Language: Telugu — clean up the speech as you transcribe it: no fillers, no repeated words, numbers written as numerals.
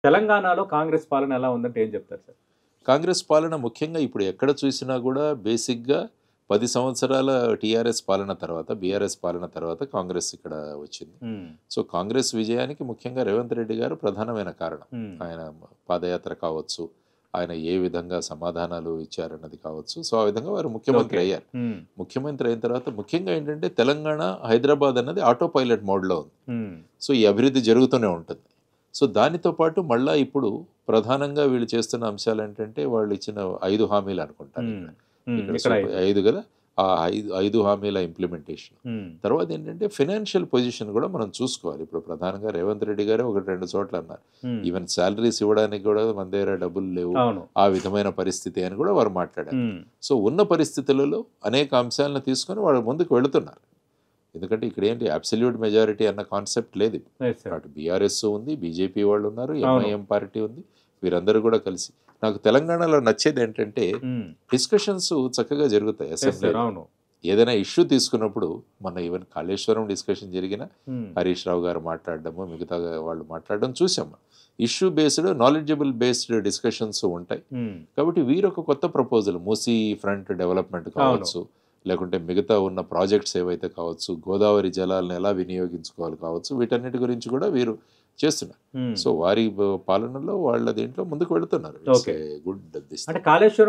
తెలంగాణలో కాంగ్రెస్ పాలన ఎలా ఉందంటే ఏం చెప్తారు సార్? కాంగ్రెస్ పాలన ముఖ్యంగా ఇప్పుడు ఎక్కడ చూసినా కూడా బేసిక్‌గా 10 సంవత్సరాల టీఆర్ఎస్ పాలన తర్వాత, బీఆర్ఎస్ పాలన తర్వాత కాంగ్రెస్ ఇక్కడ వచ్చింది. హ్మ్. సో, కాంగ్రెస్ విజయానికి ముఖ్యంగా రేవంత్ రెడ్డి గారు ప్రధానమైన కారణం. హ్మ్. ఆయన పాదయాత్ర కావచ్చు, ఆయన ఏ విధంగా సమాధానాలు ఇచ్చారన్నది కావచ్చు. సో, ఆ విధంగా వారు ముఖ్యమంత్రి ఓకే. అయ్యారు. హ్మ్. ముఖ్యమంత్రి అయిన తర్వాత ముఖ్యంగా ఏంటంటే తెలంగాణ, హైదరాబాద్ అన్నది ఆటో పైలట్ మోడ్‌లో ఉంది. హ్మ్. సో, ఈ అభివృద్ధి జరుగుతూనే ఉంటుంది. సో, దానితో పాటు మళ్ళా ఇప్పుడు ప్రధానంగా వీళ్ళు చేస్తున్న అంశాలేంటంటే, వాళ్ళిచ్చిన 5 హామీలు అనుకుంటాను హ్మ్. ఇక్కడ. హ్మ్. ఇక్కడ ఇక్కడ 5. 5 గదా! ఆ 5 హామీల ఇంప్లిమెంటేషన్. హ్మ్. తర్వాతేంటంటే, ఫైనాన్షియల్ పొజిషన్ గూడా మనం చూసుకోవాలి. ఇప్పుడు ప్రధానంగా రేవంత్ రెడ్డి గారే 1, 2 చోట్ల అన్నారు. హ్మ్. ఈవెన్ సాలరీస్ ఇవ్వడానికి గూడా మన దగ్గర డబ్బులు లేవు. అవును. ఆ విధమైన పరిస్థితి అని గూడా వారు మాట్లాడారు. హ్మ్. సో, ఉన్న పరిస్థితులలో అనేక అంశాలను తీసుకొని వాళ్ళు ముందుకు వెళుతున్నారు. ఎందుకంటే ఇక్కడేంటి అబ్సల్యూట్ మెజారిటీ అన్న కాన్సెప్ట్ లేదు. Yes sir. అటు బీఆర్ఎస్ ఉంది, బీజేపీ వాళ్ళు ఉన్నారు, అవును. ఎంఐఎం పార్టీ ఉంది. వీరందరూ కూడా కలిసి నాకు తెలంగాణలో నచ్చేదేంటంటే హ్మ్. డిస్కషన్స్ చక్కగా జరుగుతాయి యెస్ సార్. అసెంబ్లీలో. అవును. ఏదైనా ఇష్యూ తీసుకున్నప్పుడు మొన్న ఈవెన్ కాళేశ్వరం డిస్కషన్ జరిగిన హ్మ్. హరీష్ రావు గారు మాట్లాడడము, మిగతా వాళ్ళు మాట్లాడడం చూసాం. Issue based, knowledgeable based discussions ఉంటాయి. హ్మ్. కాబట్టి వీరొక కొత్త ప్రపోజల్ మూసీ ఫ్రంట్ డెవలప్మెంట్ అవును. కావచ్చు, లేకుంటే మిగతా ఉన్న ప్రాజెక్ట్స్ ఏవైతే కావచ్చు, గోదావరి జలాలను ఎలా వినియోగించుకోవాలి కావచ్చు, వీటన్నిటి గురించి కూడా వీరు చేస్తున్నారు. హ్మ్. సో, వారి పాలనలో వాళ్ళ దీంట్లో ముందుకు వెళుతున్నారు. It's okay. A good this అంటే థింగ్. కాళేశ్వరం